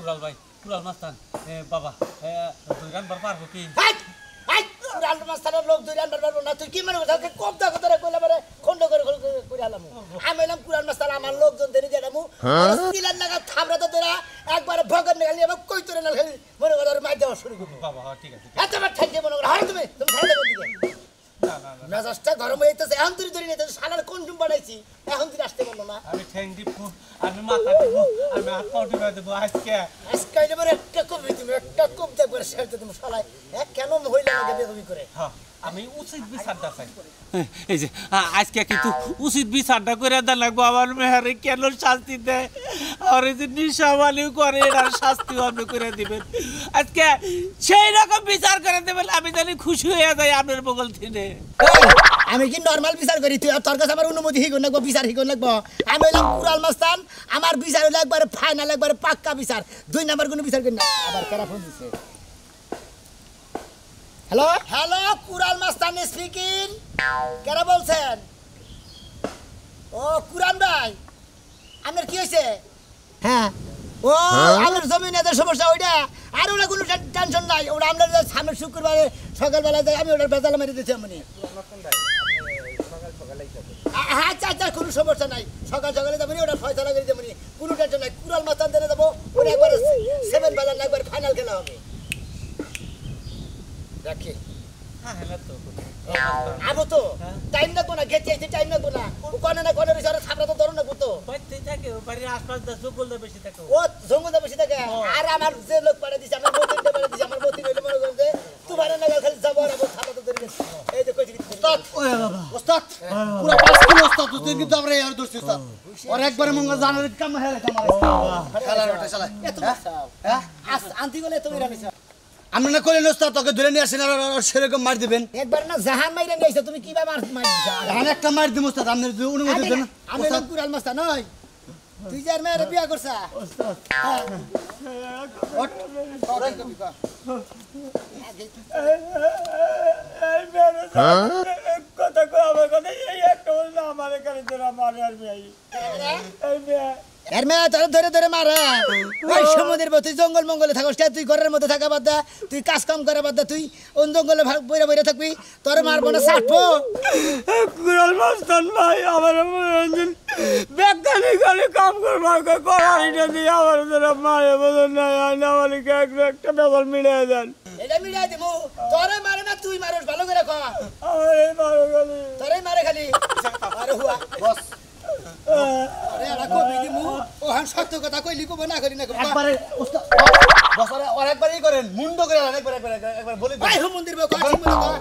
কুড়াল ভাই কুড়াল মাস্তান বাবা দুই রান বার পারবো কি কুড়াল মাস্তানের লোক দুই রান বার পারবো না তুই কি মনে করছিস কবদা কথা কইলা মানে খন্ড করে করে আলাম আমি এলাম কুড়াল মাস্তান আমার লোকজন দেরি দেখামু সিলান লাগা থাবরা তো তোরা একবার ভগন নিয়ে আবার কই তোরে না খালি মনে করে মার দেওয়া শুরু করবি বাবা ঠিক আছে এতবার ঠাইতে মনে করে হয় তুমি ঠাইতে দিকে মেজাজটা গরম হইতেছে এখন তুই ধরে নিতে শালার কোন জুম বানাইছি এখন তুই আসতে বললো না আমি ঠ্যাং দিব আমি মাথা দিব আমি হাত পা টিপে দেবো আজকে এবার একটা কবি তুমি একটা কবিতা করে শেষ তুমি শালায় কেন মহিলা লাগে বেদবি করে হ্যাঁ আমি উচিত বিচারটা চাই এই যে আজকে কিন্তু উচিত বিচারটা করে দেন লাগবো আমার মেহারে কেন শাস্তি দেয় আর এই যে নিশাবালি করে এটার শাস্তিও আপনি করে দিবেন আজকে সেই রকম বিচার করে দেবেন আমি জানি খুশি হয়ে যাই আপনার বগল থেকে আমি কি নরমাল বিচার করি তুই তোর কাছে আমার অনুমতি হিগো লাগবো বিচার হিগো লাগবো আমি হইলাম কুড়াল মাস্তান আমার বিচার হইলো একবারে ফাইনাল একবারে পাক্কা বিচার 2 নাম্বার কোনো বিচার করি না আবার কারা ফোন দিছে হ্যালো হ্যালো কুড়াল মাস্তান স্পিকিং কারা বলছেন ও কুরান ভাই আপনার কি হয়েছে হ্যাঁ ও আমার জমিনের সমস্যা ওইটা আর ওটা কোনো টেনশন নাই ওটা আমরা সামনের শুক্রবারে সকালবেলা যাই আমি ওটার বেজালা মেরে দিচ্ছি আমি হ্যাঁ আচ্ছা কোনো সমস্যা নাই সকাল সকালে যাবো ওটা ফয়সলা করে যাবো কোনো টেনশন নাই কুড়াল মাস্তান দিয়ে যাবো ওটা একবার 7 বেলা একবার ফাইনাল খেলা হবে রাখি আবো তো টাইম লাগবো না গেছে এসে টাইম লাগবো না কোনে না কোনে রিসারে ছাপড়া তো ধরো না তো বাইতে থাকে বাড়ির আশপাশ দা জঙ্গলটা বেশি থাকে ও জঙ্গলটা বেশি থাকে আর আমার যে লোক পাড়া দিছে আমার মতিনটা পাড়া দিছে আমার মতিন হইলো মনে করছে তোমার না খালি যাবো আর ছাপড়া তো ধরে গেছে এই যে কইছি ওস্তাদ ওরে বাবা ওস্তাদ পুরো 5 কিলো ওস্তাদ তুই কিন্তু আমরা আর দর্শি ওস্তাদ আর একবারে মঙ্গল জানার কাম হেলে কাম খেলার ওটা চালা এত হ্যাঁ আন্তি গলে তুমি রানিছ আমরা না কইলেন ওস্তাদ তোকে ধরে নিয়ে আসেন আর সেরকম মার দিবেন একবার না জাহান মাইরা নিয়েছো তুমি কিভাবে মার দিছো জাহান একটা মার দিম ওস্তাদ আপনি যদি অনুমতি দেন আমি নাম কুড়াল মাস্তান নই তুই যার মেয়ের বিয়া করছা ওস্তাদ কথা কো আমার কথা এই একটা বললো আমার এখানে তোরা মারে আর মেয়ে এই মেয়ে এর মেয়ে তোর ধরে ধরে মারে ওই সমুদ্রের তুই জঙ্গল মঙ্গলে থাকস তুই ঘরের মধ্যে থাকা বাদ দা তুই কাজ কাম করা বাদ দা তুই অন্য জঙ্গলে বইরা বইরা থাকবি তোর মারবো না ছাড়বো কুড়াল মাস্তান ভাই আমার মনোরঞ্জন বেকানি গালি কাম করবার করারিটা দিয়ে আমার তোরা মারে বলেন না আমাকে একটা বেবল মিলিয়ে দেন এটা মিলাই দিমু তোরে মারে না তুই মারস ভালো করে কর আমার এই মারো গালি তোরে মারে খালি আরে হুয়া বস আরে আলা কবি দিমু ও হান সত্য কথা কইলি কব না করি না একবারে ওস্তাদ বসারে আর একবারই করেন মুন্ড করে একবার বলি ভাই হো মন্দির বে কথা বলে তো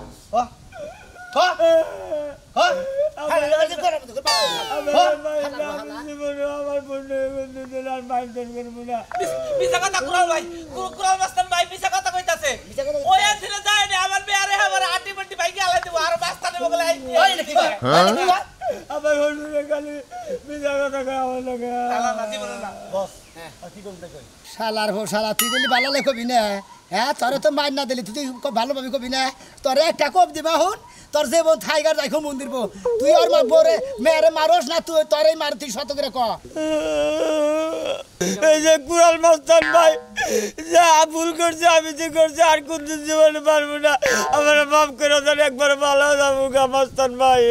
শালার হো শালা তুই দিলি ভালো কবি না হ্যাঁ তোরে তো মার না দিলি তুই ভালোভাবে কবি না তোরে একটা কব দিবা হন তোর যে বোন থাইগার দেখো মন্দির বো তুই আর মা বরে মেরে মারস না তুই তোরে মার তুই শত করে ক এই যে কুড়াল মাস্তান ভাই যা ভুল করছে আমি যে করছি আর কোনদিন জীবনে পারবো না আমার মাফ করে দেন একবার ভালো যাবো গা মাস্তান ভাই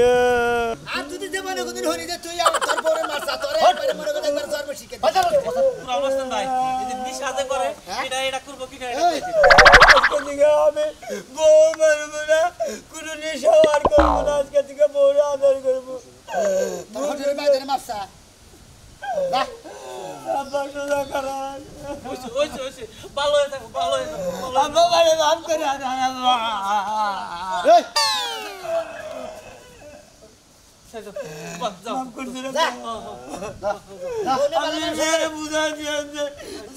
আর যদি জীবনে কোনদিন হরি যে তুই আমার তোর বরে মারছা তোরে একবারে মনে করে একবার জন্ম শিখে কুড়াল মাস্তান ভাই এই যে নিশাতে করে এটা করব কি না এটা আজকে থেকে আমি বউ মারবো না কোনো নেশা আর করবো না আজকে থেকে বউরে আদর করবো তোর হরি মাইরে মারছা না আবার সোজা করান ওইছে ভালো হয়ে থাকো ভালো হয়ে থাকো আবার মানে মাফ করে এই মাফ করে দিলে আমি বুঝা দিয়ে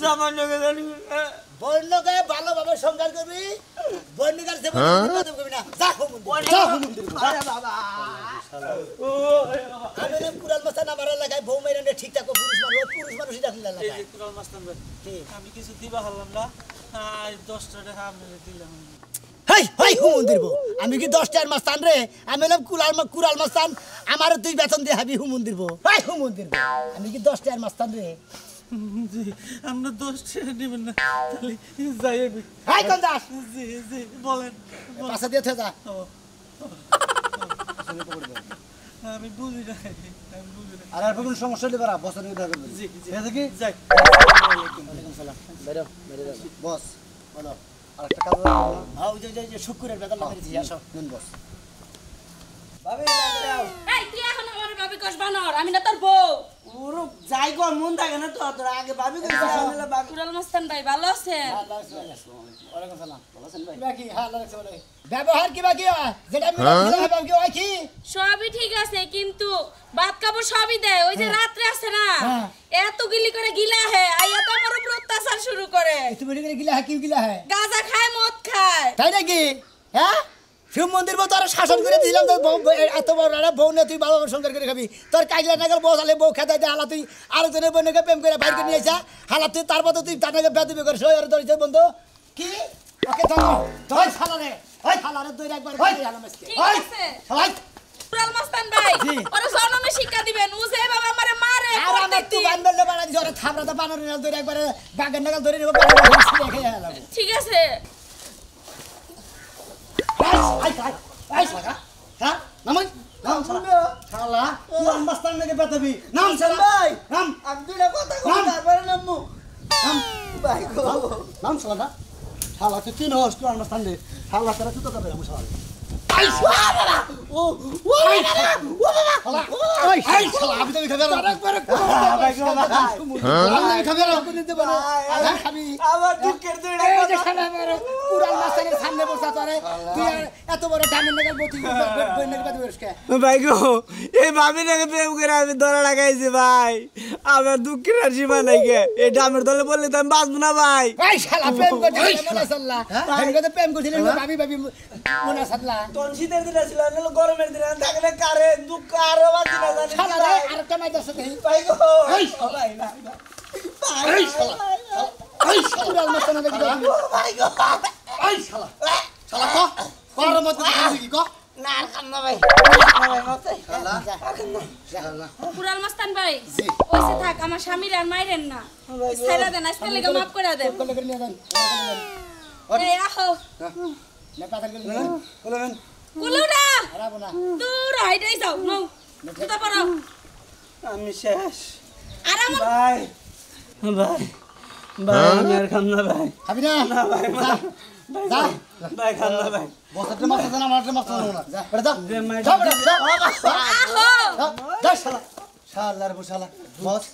জামান লোকে জানি বন্যকে ভালোভাবে সংকার করবি বন্যকার জীবন কথা কবি না যা মন্দির আরে বাবা আমি নাম কুড়াল মাস্তান আমার এলাকায় বউ মেরে ঠিকঠাক পুরুষ মানুষই ডাকলে এলাকায় এই কুড়াল মাস্তান ভাই আমি কিছু দিবা হলাম না আর 10 টাকা আমি দিলাম হেই হেই হুমন্দির বউ আমি কি 10 টাকার মাস্তান রে আমি নাম কুড়াল মাস্তান আমার তুই বেতন দিয়ে হাবি হুমন্দির বউ হেই হুমন্দির বউ আমি কি 10 টাকার মাস্তান রে জি আমরা 10 টাকা নেবেন না তাহলে যাই আমি এই কোন দাস জি জি বলেন পাশে দিয়ে থে যা ও, আমি বুঝি না আর আর কোনো সমস্যা হলে বাড়া বস নিয়ে দেখা করবে জি জি ঠিক আছে কি যাই ওয়ালাইকুম সালাম বাইরে বাইরে যাও বস বলো আরেকটা কাজ আছে না? হ্যাঁ ওই যে শুক্রের বেতন লাগিয়েছি আসো নিন বস ভাবি যাও এই তুই এখন আমার ভাবি কস বানর আমি না তোর বউ ওরো যাই গো মন থাকে না তো তোর আগে ভাবি কইছ আমি বাকি কুড়াল মস্তান ভাই ভালো আছেন ওয়ালাইকুম সালাম ভালো আছেন ভাই বাকি হ্যাঁ লাগছে বলে ব্যবহার কি বাকি যেটা আমি দিলাম বাকি ওই কি সবই ঠিক আছে কিন্তু ভাত কাপড় সবই দেয় ওই যে রাত্রে আছে না হ্যাঁ। এত গিলি করে গিলা হে আইয়া তো আমার উপর অত্যাচার শুরু করে তুমি করে গিলা কি গিলা হ্যাঁ গাঁজা খায় মদ খায় তাই নাকি হ্যাঁ শিব মন্দির বউ তোর শাসন করে দিলাম তোর এত বড় রানা বউ না তুই ভালো সংসার করে খাবি তোর কাইলা নাগাল বসালে বউ খেতে হালা তুই আরো জনের বোনকে প্রেম করে বাইরে নিয়ে আসা হালা তুই তারপর তুই তার নাকি বেদবি করে সই আর ধরেছে বন্ধু কি ওকে ধরো ধর শালারে ওই শালারে দুই একবার করে হালা মাসকে ঠিক ওই আছে শালাই কুড়াল মস্তান ভাই জি। ওরে জনমে শিক্ষা দিবেন ও যে বাবা আমারে মারে আর আমার প্রত্যেকদিন। তুই বান্দরলে বানা দিছ ওরে থাবড়াতে বানার না দুই একবার বাগের নাগাল ধরে নেব বাগের খেয়ে হালা ঠিক আছে আই আই আই শালা হ্যাঁ নাম নাম শালা তুই আমবাস্তান নাকি বেতবি নাম শালা ভাই নাম আব্দুল কথা কই তারপরে নামু নাম ভাই গো নাম শালা না শালা তুই তিন হস তুই আমবাস্তান দে শালা তারা তুই তো করবে আমি শালা আই শালা ও ও শালা আই আই শালা আমি তো খাবে না একবারে ভাই গো আমি খাবে না কোন দিতে পারে খাবি আমার দুঃখের দিন এই যে শালা আমার পুরান মাস্টারের সামনে বসা তোরে তুই আর এত বড় ডানের নাগাল বতি বই নাগাল বাদ বেরসকে ভাই গো এই ভাবি নাকি প্রেম করে আমি ধরা লাগাইছি ভাই আমার দুঃখের আর সীমা নাই গে এই ডামের দলে বললে তো আমি বাঁচবো না ভাই এই শালা প্রেম করছিস মনে সাল্লাহ আমি কত প্রেম করছিস ভাবি ভাবি মনে সাল্লাহ কোন শীতের দিন ছিল না গরমের দিন থাকলে কারে দুঃখ আরো বাঁচি না জানি শালা রে আর একটা মাইদার সাথে ভাই গো এই ভাই না এই শালা এই শালা পুরান মাস্টার নাকি ভাই গো এই শালা শালা কো কর মত কথা কি কো না আর কাম না ভাই ভাই মতে কুড়াল মস্তান ভাই ওইসে থাক আমার স্বামীর আর মাইরেন না ছেড়ে দেন আজকে লেগে মাফ করে দেন কল করে নিয়ে যান এই আহো না পাতা করে নিয়ে বলেন কুলুরা হারাবো না দূর হাইটাই যাও নও জুতা পরো আমি শেষ আর আমার ভাই ভাই ভাই আমি আর খাম না ভাই খাবি না ভাই যা ভাই খাম না ভাই বসতে মারতে না মারতে মারতে না যা বেটা যা যে মাই যা বেটা যা আহো যা শালা শালার বসালা বস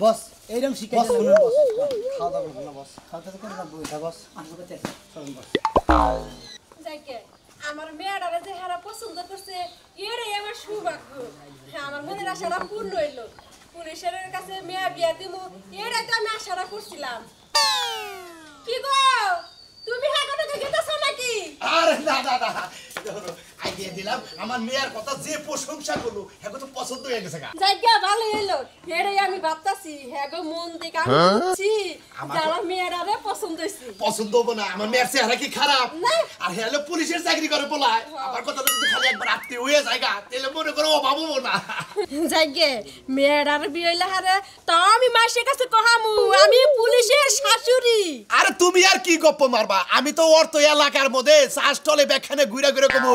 বস এইরকম শিখাই বস দিলাম। শুনুন বস খাওয়া দাওয়া করবো না বস খাওয়া দাওয়া করে না বইটা বস চলুন বস যাইকে আমার মেয়েটারে যে হারা পছন্দ করছে এটাই আমার সৌভাগ্য হ্যাঁ আমার মনের আশাটা পূর্ণ হইলো পুলিশের কাছে মেয়ে বিয়া দিব এটাই তো আমি আশাটা করছিলাম কি গো তুমি হ্যাঁ কোনো দেখেছো নাকি আরে না না না আইডিয়া দিলাম আমার মেয়ের কথা যে প্রশংসা করলো হ্যাঁ তো পছন্দ হয়ে গেছে গা যাইগা ভালো হইলো এটাই আমি ভাবতাছি হ্যাঁ গো মন থেকে আমি বুঝছি যে আমার মেয়েটারে পছন্দ হয়েছে পছন্দ হবো না আমার মেয়ের চেহারা কি খারাপ না। আর হ্যাঁ পুলিশের চাকরি করে বলায় আমার কথা যদি খালি একবার আত্মীয় হয়ে যায় গা তাহলে মনে করো অভাব হবো না যাইগে মেয়েটার বিয়ে হইলে হারে তো আমি মাসের কাছে কহামু আমি পুলিশের শাশুড়ি আরে তুমি আর কি গপ্প মারবা আমি তো অর্থ এলাকার মধ্যে চাষটলে ব্যাখ্যানে ঘুরে ঘুরে কমু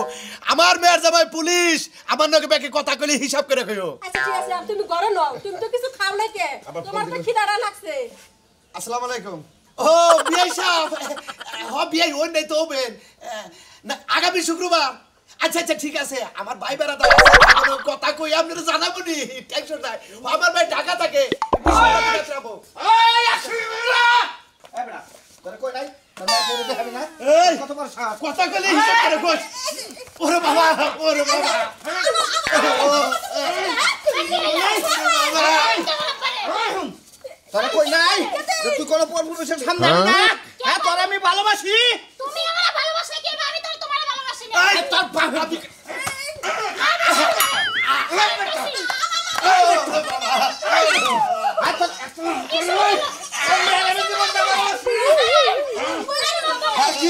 আমার মেয়ের জামাই পুলিশ আমার নাকি ব্যাকে কথা কইলে হিসাব করে কইও আচ্ছা ঠিক আছে তুমি ঘরে নাও তুমি তো কিছু খাও না কে তোমার তো খিদাটা লাগছে আসসালামু আলাইকুম ও বিআই সাহেব হ বিআই ওই নাই তো হবেন না আগামী শুক্রবার আচ্ছা আচ্ছা ঠিক আছে আমার ভাই বেড়াতে কথা কই আপনারা জানাবো নি টেনশন নাই আমার ভাই ঢাকা থাকে তোরা কই নাই তোরা কেউ দেখাবি না এই কত বড় সাহস কথা কইলে হিসাব করে কই ওরে বাবা ওরে বাবা তোরা কই নাই যে তুই কোন পরপুরুষের সামনে আবি না হ্যাঁ তোরা আমি ভালোবাসি তুমি আমারে ভালোবাসো কি আমি তো তোমারে ভালোবাসি না এই তোর বাবা কি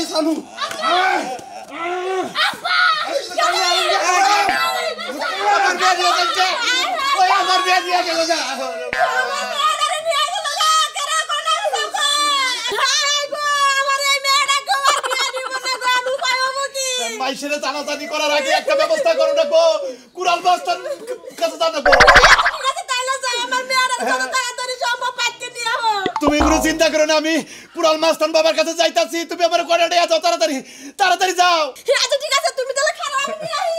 সানু আমার বিয়ে দিয়ে গেছে ওই আমার বিয়ে দিয়ে গেল যা আমার মেয়েটারে বিয়ে হলো মাইশেরে জানাজানি করার আগে একটা ব্যবস্থা করো না গো কুড়াল মাস্টার কাছে জানাবো ঠিক আছে তাইলে যাই আমার মেয়েটার যত তাড়াতাড়ি সম্ভব পাইতে নিয়ে আও তুমি কোনো চিন্তা করো না আমি কুড়াল মাস্টার বাবার কাছে যাইতাছি তুমি আমার করে নিয়ে যাও তাড়াতাড়ি তাড়াতাড়ি যাও আচ্ছা ঠিক আছে তুমি তাহলে খারাপ আমি নিয়ে আই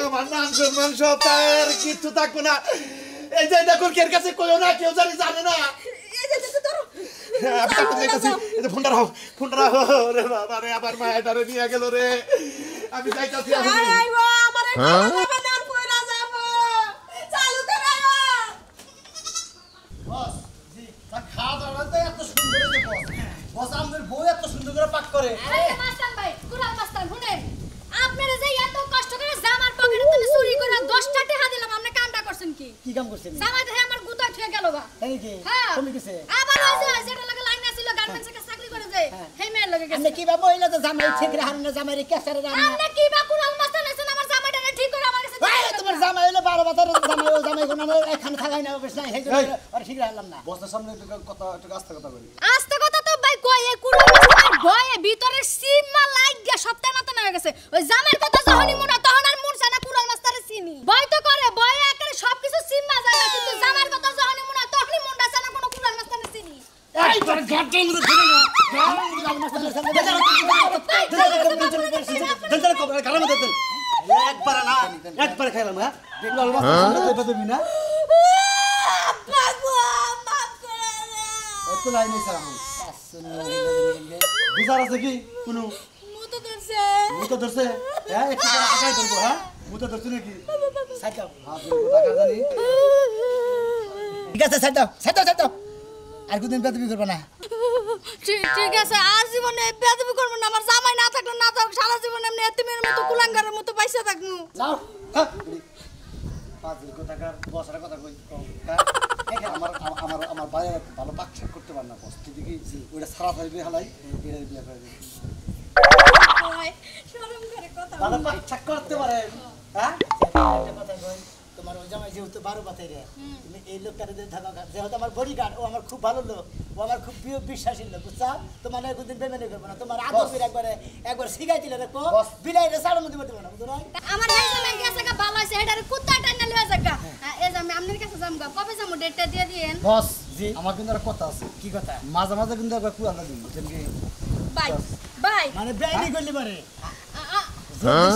আমার মান সম্মান সব তার কিচ্ছু থাকবো না এই যে দেখো কের কাছে কইও না কেউ জানে না এই যে ধরো আমি কাটতে যাইতাছি এই যে ফোনটা রাখো রে বাবা রে আবার মায়ের নিয়ে গেল রে আমি যাইতাছি এখন আইবো আমারে খাবার আর কইরা যাব চালু করে বস জি তা খাওয়া দাওয়াটা এত সুন্দর হয়েছে বস আমাদের বউ এত সুন্দর করে পাক করে আরে মাস্টার ভাই কুড়াল মাস্টার শুনেন আপনারা যে এত কষ্ট করে জামার পকেটে তুমি চুরি করে 10টা টাকা দিলাম আপনি কামটা করছেন কি কি কাম করছেন জামা দেখে আমার গুতা ছুঁয়ে গেল গা তাই কি হ্যাঁ কমে গেছে আবার ওই যেটা লাগে লাইন ছিল গার্মেন্টসে চাকরি করে যায় হেই মেয়ের লাগে আপনি গেছে কি বা মহিলা তো জামাই ঠিক রাহান না জামাই কেসারে রান্না আপনি কি বা কুড়াল মাস্টার নেছেন আমার জামাটা ঠিক করে আমার কাছে এই তোমার জামাই হলো 12 বছর জামাই কোন আমার এখানে থাকাই না অবশ্য নাই সেই আর ঠিক রাখলাম না বসের সামনে একটু কথা একটু আস্তে কথা বলি আস্তে কথা তো ভাই কই এই কুড়াল মাস্টার ভয়ে ভিতরে সীমা লাগিয়া সপ্তাহ মত হয়ে গেছে ওই জামার কথা যখনই মনে তখন আর মন চায় না কুড়াল মাস্টারে চিনি ভয় তো করে ভয়ে একেবারে সবকিছু সীমা যায় না কিন্তু জামার কথা যখনই মনে তখনই মনটা চায় না কোনো কুড়াল মাস্টারে চিনি এই তোর ঘাটের মধ্যে ধরে না জামাই মাস্টারের সামনে দেন কবর গালাম দেন একবার খাইলাম হ্যাঁ দেখলো আলবা তো দেবি না বাবু মাফ করে দে এত লাইন নেই স্যার বিচার আছে কি কোনো মুতো ধরছে মুতো ধরছে হ্যাঁ একটু আগাই ধরবো হ্যাঁ মুতো ধরছে নাকি সাইডাও হ্যাঁ টাকা জানি ঠিক আছে সাইডাও আর কোনদিন বেদবি করবে না ঠিক আছে আর জীবনে বেয়াদবি করব না আমার জামাই না থাকলে না থাক সারা জীবন এমনি এতিমের মতো কুলাঙ্গারের মতো পয়সা থাকমু যাও হ্যাঁ 5 টাকার বছরের কথা কই আমার বাইরে ভালো পাকশাক করতে পারে না বস কিন্তু কি ওটা সারা ধরবে হালাই এটা বিয়ে করে দিই ওই শরম করে কথা ভালো পাকশাক করতে পারে হ্যাঁ একটা কথা কই তোমার ওই জামাই যেহেতু 12 বাতাই রে তুমি এই লোকটারে দিয়ে থাকা যেহেতু আমার বডিগার্ড ও আমার খুব ভালো লোক ও আমার খুব প্রিয় বিশ্বাসী লোক বুঝছা তোমার না কোনদিন বেমেনে করবো না তোমার আদর একবার শিখাই দিলে দেখো বিলাইরে সাড়ে মধ্যে বলতে না বুঝো না আমার এই জামাই গেছে গা ভালো আছে এটারে কুত্তা টাইনা লয়ে যাগা এই জামাই আপনার কাছে যামগা কবে যামু ডেটটা দিয়ে দিয়েন বস জি আমার কিন্তু একটা কথা আছে কি কথা মাঝে মাঝে কিন্তু একবার কুয়ালা দিন বুঝছেন কি বাই বাই মানে বেআইনি করলি পারে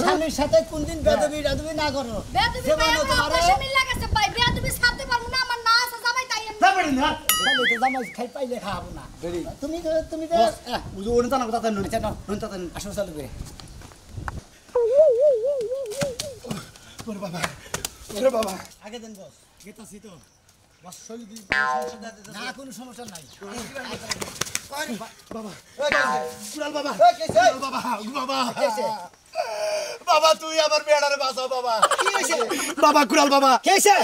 স্বামীর সাথে কোনদিন বেদবি না করো বেয়াদবি যেমন ভাই আমার তোমার অপারেশন মিল লাগাছে ভাই বেয়াদবি ছাড়তে পারবো না আমার না আছে জামাই তাই আমি যাবেন না খালি তো জামাই খাই পাইলে খাবো না বেরি তুমি বস উজু ওনে জানা কথা নুন আচ্ছা নাও নুন তাতে আসো চালু করে ওরে বাবা আগে দেন বস গেতাছি তো বস শৈলী দি না কোনো সমস্যা নাই কুড়াল বাবা কেছে কেছে বাবা তুই আমার মেয়েটারে বাঁচাও বাবা কি হইছে বাবা কুড়াল বাবা কেছে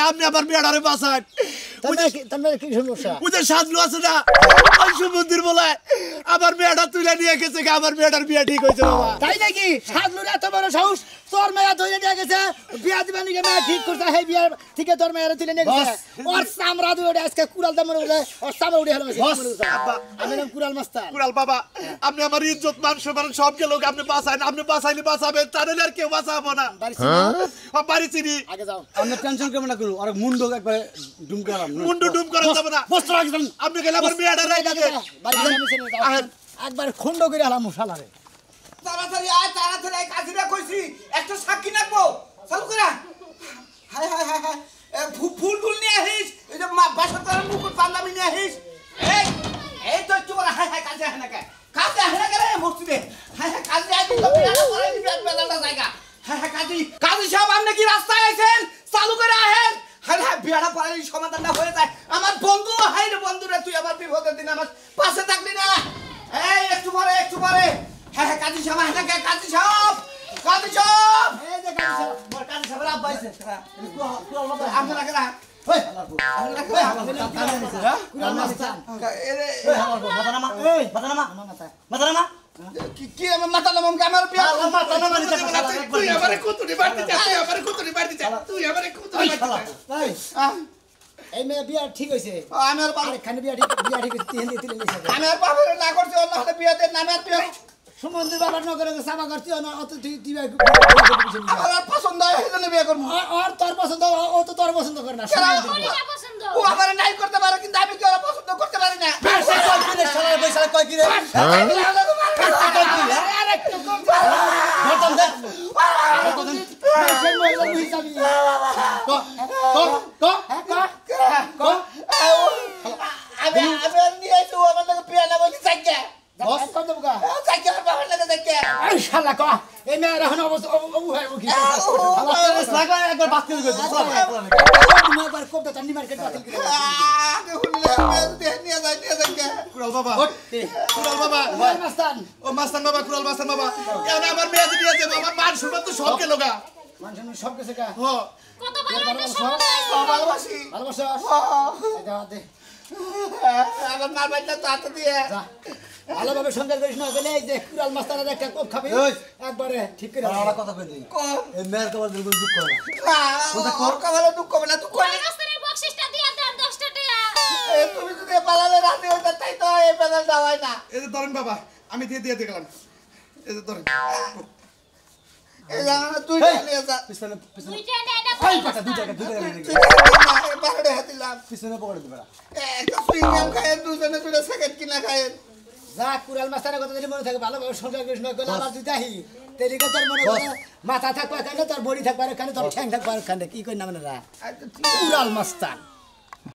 আপনি আমার মেয়েটারে বাঁচান তোমার কি সমস্যা ওদের সাজলু আছে না ওই সমুদ্রের বলে আমার মেয়েটা তুলে নিয়ে গেছে আমার মেয়েটার বিয়ে ঠিক হয়েছে বাবা তাই নাকি সাজলুর এত বড় সাহস তোর মেয়া ধরে নিয়ে গেছে বিয়া দিবা নিকে মেয়া ঠিক করছে সেই বিয়ার থেকে তোর মেয়েরা তুলে নিয়ে গেছে ওর চামড়া দিয়ে ওটা আজকে কুড়াল দামের ওটা ওর চামড়া উড়ে হলো আমি নাম কুড়াল মাস্টার কুড়াল বাবা আপনি আমার ইজ্জত মান সম্মান সব গেল আপনি বাঁচান আপনি বাঁচাইলে বাঁচাবেন তাহলে আর কেউ বাঁচাবো না বাড়ি চিনি আগে যাও আমরা টেনশন করব না কোনো আর মুন্ডো একবার ডুম করাম মুন্ডু ডুম করা যাবে না বস রাখবেন আপনি গেলে আমার মেয়েটা রাইখা দেন বাড়ি একবার খন্ড করে হলাম মশালারে তাড়াতাড়ি আয় কাজিরা কইছি একটা সাক্ষী রাখবো চালু করে হাই হাই হাই হাই ফুল টুল নিয়ে আহিস এই যে বাসা তার মুকুট পাঞ্জাবি নিয়ে আহিস এই তো চোর হাই হাই কাজে হানা রে মসজিদে হাই হাই কাজে আই তো বিরাট পড়াই বিরাট বেলাটা জায়গা হাই হাই কাজী সাহেব আপনি কি রাস্তায় আইছেন চালু করে আহেন হাই হাই বিরাট পড়াই সমাধানটা হয়ে যায় আমার বন্ধু হাই রে বন্ধুরা তুই আমার বিপদের দিন আমার পাশে থাকবি না এই একটু পরে হ্যাঁ কাজী সাহেব হানাকে কাজী সাহেব এই যে গাড়ি চালাও। মোর কাজী সাহেব আব্বা আইছে আপনারা কেনা কুড়াল মাস্টার আমার মাথা কি আমার মাথা নামাম আমার বিয়া তুই আমারে কুতুরি বাড়তি যা তুই আমারে কুতুরি বাড়তি এই এই মেয়ে বিয়া ঠিক হইছে আমার আরেকখানে বিয়া ঠিক হইছে তিন দিন তিন আমার বাবার না করছে অন্য হাতে বিয়া দে নামে বিয়া সুমন্দির বাবার নগরে সাবা করছি না অত তুই আমার পছন্দ হয় এই জন্য বিয়ে করবো আর তোর পছন্দ ও তো তোর পছন্দ করে না ওরে পছন্দ ও আমার নাই করতে পারে কিন্তু আমি কি ওরা পছন্দ করতে পারি না শালার বৈশাখ কয় কি রে আমি নিয়ে আসবো আমার লোক পিয়া না বলি চাইকে চাইকে আমার বাবার লাগে চাইকে শালা ক এই মেয়ের এখন অবস্থা একবার বাতিল করে দিস কোপটা চান্দি মার্কেট বাতিল করে আগে শুনলে নিয়ে যায় কুড়াল বাবা কুড়াল বাবা মাস্তান ও মাস্তান বাবা কুড়াল মাস্তান বাবা এখানে আমার মেয়ে যদি আছে বাবা মান সম্মান তো সব গেল গা মানুষ সব কিছু কা হ কত ভালোবাসা সব ভালোবাসি ভালোবাসা দে আমার মার বাড়িটা তো হাতে দিয়ে ভালোভাবে সংসার করিস না বলে এই যে কুড়াল মাস্তানের একটা কোপ খাবি একবারে ঠিক করে কথা কই দিই কম এই মেয়ের কবার দিল দুঃখ করে না ওর কামালে দুঃখ হবে না তুই কই রাস্তার বকশিসটা দিয়া দেন 10 টাকা তুমি যদি পালালে রাতে হইতা তাই তো এই পেদাল দাওয়াই না এই যে ধরেন বাবা আমি দিয়ে গেলাম এই যে ধরেন এই জানা তুই নিয়ে যা পিছনে পিছনে দুইটা নে এটা কই কথা 2 টাকা 2 টাকা নিয়ে তুই বারোটা হাতিলাম পিছনে পকড়ে দিবা একটা সুইংগাম খায় দুজনে দুটো সেকেন্ড কিনা খায় যা কুড়াল মাস্তানের কথা যদি মনে থাকে ভালোভাবে সংসার করিস না করলে আবার তুই যাহি তেলিকে তোর মনে করে মাথা থাকবা এখানে তোর বডি থাকবা এখানে তোর ঠ্যাং থাকবা এখানে কি কই না মানে কুড়াল মাস্তান